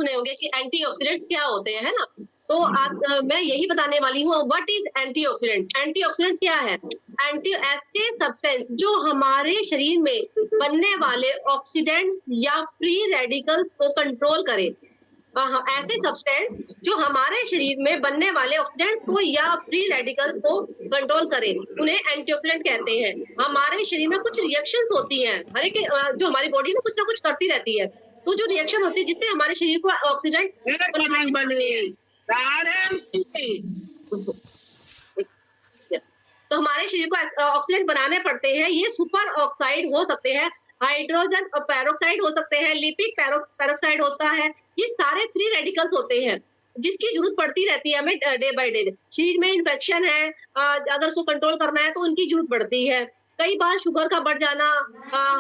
सुने होंगे कि एंटीऑक्सीडेंट्स क्या होते हैं, है ना? तो आज मैं यही बताने वाली हूँ व्हाट इज एंटीऑक्सीडेंट। एंटीऑक्सीडेंट क्या है? एंटी ऐसे सब्सटेंस जो हमारे शरीर में बनने वाले ऑक्सीडेंट्स या फ्री रेडिकल्स को कंट्रोल करे। ऐसे सब्सटेंस जो हमारे शरीर में बनने वाले ऑक्सीडेंट्स को या फ्री रेडिकल्स को कंट्रोल करे, उन्हें एंटीऑक्सीडेंट कहते हैं। हमारे शरीर में कुछ रिएक्शंस होती हैं, हर एक जो हमारी बॉडी ना कुछ करती रहती है, तो जो रिएक्शन होती है जिससे हमारे शरीर को ऑक्सीडेंट तो हमारे शरीर को ऑक्सीडेंट बनाने पड़ते हैं। ये सुपर ऑक्साइड हो सकते हैं, हाइड्रोजन पेरोक्साइड हो सकते हैं, लिपिड पेरोक्साइड होता है। ये सारे फ्री रेडिकल्स होते हैं जिसकी जरूरत पड़ती रहती है हमें डे बाय डे। शरीर में इन्फेक्शन है, अगर उसको कंट्रोल करना है तो उनकी जरूरत पड़ती है। कई बार शुगर का बढ़ जाना,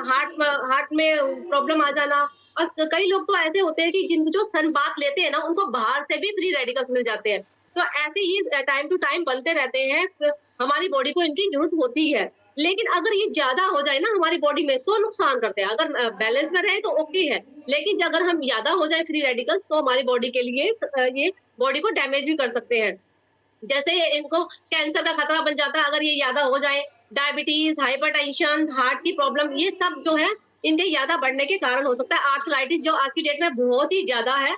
हार्ट में प्रॉब्लम आ जाना, और कई लोग तो ऐसे होते हैं कि जिनको जो सनबाथ लेते हैं ना, उनको बाहर से भी फ्री रेडिकल्स मिल जाते हैं। तो ऐसे ही टाइम टू टाइम बनते रहते हैं, हमारी बॉडी को इनकी जरूरत होती है। लेकिन अगर ये ज्यादा हो जाए ना हमारी बॉडी में तो नुकसान करते हैं। अगर बैलेंस में रहे तो ओके है, लेकिन अगर हम ज्यादा हो जाए फ्री रेडिकल्स तो हमारी बॉडी के लिए ये बॉडी को डैमेज भी कर सकते हैं। जैसे इनको कैंसर का खतरा बन जाता है अगर ये ज्यादा हो जाए। डायबिटीज, हाइपरटेंशन, हार्ट की प्रॉब्लम, ये सब जो है इनके ज्यादा बढ़ने के कारण हो सकता है। आर्थराइटिस जो आज की डेट में बहुत ही ज्यादा है,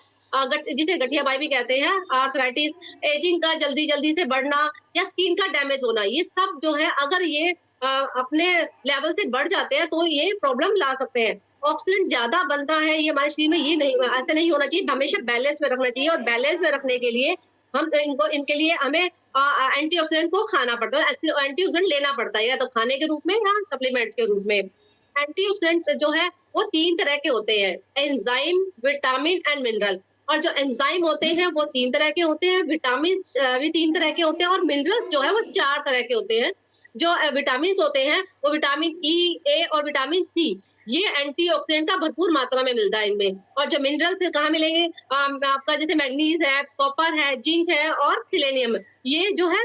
जिसे गठियाबाई भी कहते हैं, आर्थराइटिस, एजिंग का जल्दी से बढ़ना या स्किन का डैमेज होना, ये सब जो है अगर ये अपने लेवल से बढ़ जाते हैं तो ये प्रॉब्लम ला सकते हैं। ऑक्सीडेंट ज्यादा बनता है ये हमारे शरीर में, ये नहीं, ऐसा नहीं होना चाहिए। हमेशा बैलेंस में रखना चाहिए, और बैलेंस में रखने के लिए हम इनके लिए हमें एंटीऑक्सीडेंट को खाना पड़ता है, एंटीऑक्सीडेंट लेना पड़ता है, या तो खाने के रूप में या सप्लीमेंट्स के रूप में। एंटीऑक्सीडेंट जो है वो 3 तरह के होते हैं, एंजाइम, विटामिन एंड मिनरल। और जो एंजाइम होते हैं वो 3 तरह के होते हैं, विटामिन भी 3 तरह के होते हैं, और मिनरल्स जो है वो 4 तरह के होते हैं। जो विटामिन होते हैं वो विटामिन ई, ए और विटामिन सी, ये एंटीऑक्सीडेंट का भरपूर मात्रा में मिलता है इनमें। और जो मिनरल्स कहाँ मिलेंगे? आपका जैसे मैग्नीज है, कॉपर है, जिंक है और सेलेनियम, ये जो है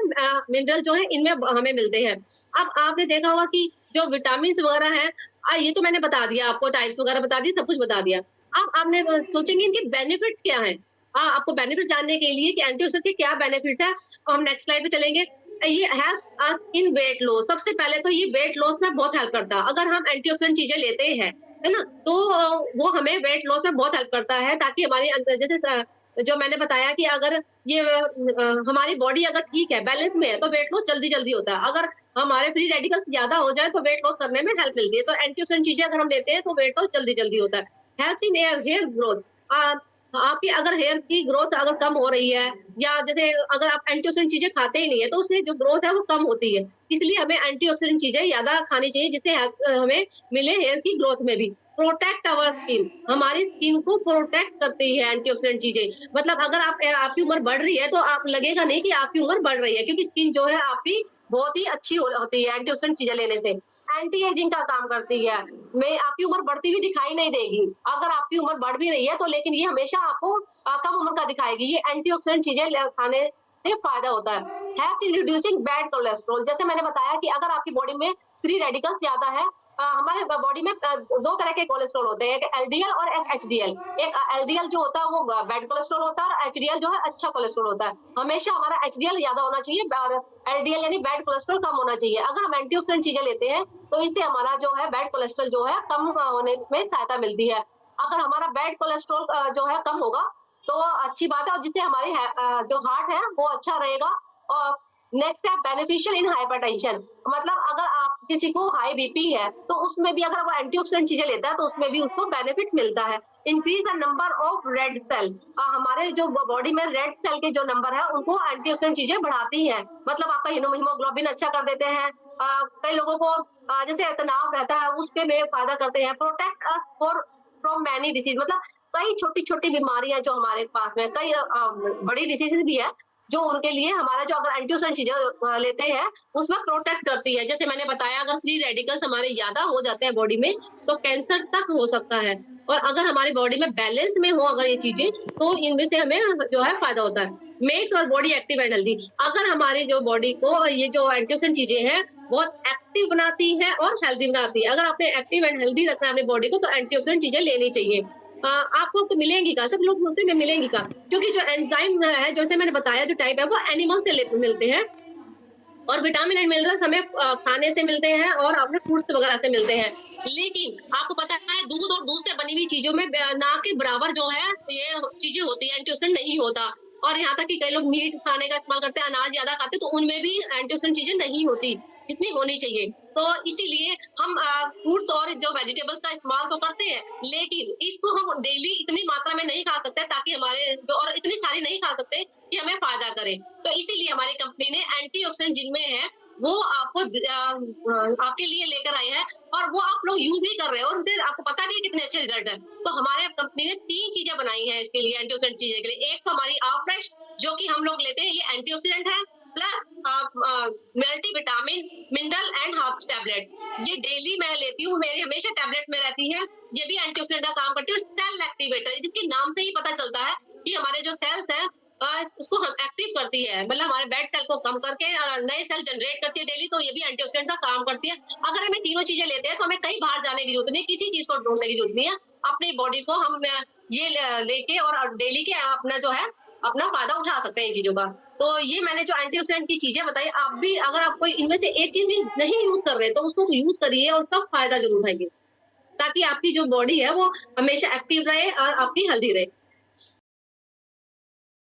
मिनरल जो है इनमें हमें मिलते हैं। अब आपने देखा होगा कि जो विटामिन वगैरह है, ये तो मैंने बता दिया आपको, टाइप्स वगैरह बता दिए, सब कुछ बता दिया। अब आपने सोचेंगे इनके बेनिफिट्स क्या हैं? आपको बेनिफिट जानने के लिए कि एंटीऑक्सीडेंट के क्या बेनिफिट है, हम नेक्स्ट स्लाइड पे चलेंगे। ये हेल्प्स अस इन वेट लॉस। सबसे पहले तो ये वेट लॉस में बहुत हेल्प करता है। अगर हम एंटीऑक्सीडेंट चीजें लेते हैं, है ना, तो वो हमें वेट लॉस में बहुत हेल्प करता है, ताकि हमारी जैसे जो मैंने बताया कि अगर ये हमारी बॉडी अगर ठीक है, बैलेंस में है, तो वेट लॉस जल्दी होता है। अगर हमारे फ्री रेडिकल्स ज्यादा हो जाए तो वेट लॉस करने में हेल्प मिलती है। तो एंटीऑक्सीडेंट चीजें अगर हम लेते हैं तो वेट लॉस जल्दी होता है। Helps in hair growth. आपकी अगर हेयर की ग्रोथ अगर कम हो रही है, या जैसे अगर आप एंटीऑक्सीडेंट चीजें खाते ही नहीं है, तो उससे जो ग्रोथ है वो कम होती है। इसलिए हमें एंटीऑक्सीडेंट चीजें ज्यादा खानी चाहिए, जिससे हमें मिले हेयर की ग्रोथ में भी। प्रोटेक्ट आवर स्किन, हमारी स्किन को प्रोटेक्ट करती है एंटीऑक्सीडेंट चीजें। मतलब अगर आपकी उम्र बढ़ रही है तो आप लगेगा नहीं कि आपकी उम्र बढ़ रही है, क्योंकि स्किन जो है आपकी बहुत ही अच्छी होती है एंटीऑक्सीडेंट चीजें लेने से। एंटी एजिंग का काम करती है, में आपकी उम्र बढ़ती हुई दिखाई नहीं देगी। अगर आपकी उम्र बढ़ भी रही है तो लेकिन ये हमेशा आपको कम उम्र का दिखाएगी। ये एंटीऑक्सीडेंट चीजें खाने से फायदा होता है। Helps in reducing bad cholesterol. जैसे मैंने बताया कि अगर आपकी बॉडी में फ्री रेडिकल्स ज्यादा है, हमारे बॉडी में 2 तरह के कोलेस्ट्रॉल होते हैं, एक एलडीएल और एक एचडीएल। एक एलडीएल जो होता है वो बैड कोलेस्ट्रॉल होता है, और एचडीएल जो है अच्छा कोलेस्ट्रॉल होता है। हमेशा हमारा एचडीएल ज्यादा होना चाहिए और एलडीएल यानी बैड कोलेस्ट्रॉल कम होना चाहिए। अगर हम एंटीऑक्सीडेंट चीजें लेते हैं तो इससे हमारा जो है बैड कोलेस्ट्रॉल जो है कम होने में सहायता मिलती है। अगर हमारा बैड कोलेस्ट्रॉल जो है कम होगा तो अच्छी बात है, और जिससे हमारी जो हार्ट है वो अच्छा रहेगा। और नेक्स्ट है बेनिफिशियल इन हाइपरटेंशन। मतलब अगर आप किसी को हाई बीपी है तो उसमें भी अगर वो एंटीऑक्सीडेंट चीजें लेता है तो उसमें भी उसको बेनिफिट मिलता है। Increase the number of red cell. हमारे जो बॉडी में रेड सेल के जो नंबर है उनको एंटीऑक्सीडेंट चीजें बढ़ाती हैं। मतलब आपका हीमोग्लोबिन अच्छा कर देते हैं। कई लोगों को जैसे तनाव रहता है उसके में फायदा करते हैं। Protect us for from many disease. मतलब कई छोटी बीमारियां जो हमारे पास में, कई बड़ी डिसीजेज भी है जो उनके लिए हमारा जो अगर एंटीऑक्सीडेंट चीजें लेते हैं उसमें प्रोटेक्ट करती है। जैसे मैंने बताया, अगर फ्री रेडिकल्स हमारे ज्यादा हो जाते हैं बॉडी में तो कैंसर तक हो सकता है। और अगर हमारी बॉडी में बैलेंस में हो अगर ये चीजें, तो इनमें से हमें जो है फायदा होता है। मेक्स और बॉडी एक्टिव एंड हेल्दी। अगर हमारी जो बॉडी को ये जो एंटीऑक्सीडेंट चीजें हैं बहुत एक्टिव बनाती है और हेल्दी बनाती है। अगर आपने एक्टिव एंड हेल्दी रखना है अपनी बॉडी को तो एंटीऑक्सीडेंट चीजें लेनी चाहिए। आपको तो मिलेंगी कहाँ? सब लोग बोलते हैं मिलेंगी कहाँ? क्योंकि जो एंजाइम है, जैसे मैंने बताया जो टाइप है वो एनिमल से मिलते हैं और विटामिन एंड मिनरल्स हमें खाने से मिलते हैं और अपने फ्रूट्स वगैरह से मिलते हैं। लेकिन आपको पता है दूध और दूध से बनी हुई चीज़ों में ना के बराबर जो है ये चीज़ें होती हैं, एंटीऑक्सीडेंट नहीं होता। और यहाँ तक कि कई लोग मीट खाने का इस्तेमाल करते हैं, अनाज ज़्यादा खाते हैं, तो उनमें भी एंटीऑक्सीडेंट चीज़ें नहीं होती, जितनी होनी चाहिए। तो इसीलिए हम फ्रूट्स और जो वेजिटेबल्स का इस्तेमाल तो करते हैं, लेकिन इसको हम डेली इतनी मात्रा में नहीं खा सकते ताकि हमारे जो और इतनी सारी नहीं खा सकते कि हमें फ़ायदा करे। तो इसीलिए हमारी कंपनी ने एंटीऑक्सीडेंट जिनमें है, वो आपको आपके लिए लेकर आए हैं और वो आप लोग यूज़ भी कर रहे हो और उनसे आपको पता भी है कितने अच्छे रिजल्ट हैं। तो हमारे कंपनी ने 3 चीज़ें बनाई हैं इसके लिए एंटीऑक्सीडेंट चीज़ें के लिए। एक तो हमारी आफ्रेश जो कि हम लोग लेते हैं, ये एंटीऑक्सीडेंट है plus multivitamin, mineral and herbs tablets. ये डेली मैं लेती हूँ, मेरी हमेशा टैबलेट्स में रहती है। ये भी एंटीऑक्सीडेंट का काम करती है और सेल एक्टिवेटर, जिसके नाम से ही पता चलता है कि हमारे जो सेल्स हैं उसको हम एक्टिव करती है, मतलब हमारे बेड सेल को कम करके नए सेल जनरेट करती है डेली, तो ये भी एंटीऑक्सीडेंट का काम करती है। अगर हमें तीनों चीजें लेते हैं तो हमें कहीं बाहर जाने की जरूरत नहीं, किसी चीज को ढूंढने की जरूरत नहीं है। अपनी बॉडी को हम ये लेके और डेली के अपना जो है अपना फायदा उठा सकते हैं इन चीजों का। तो ये मैंने जो एंटीऑक्सीडेंट की चीजें बताई, आप भी अगर आप कोई इनमें से एक चीज भी नहीं यूज कर रहे तो उसको यूज करिए और उसका फायदा जरूर उठाइए, ताकि आपकी जो बॉडी है वो हमेशा एक्टिव रहे और आपकी हेल्दी रहे।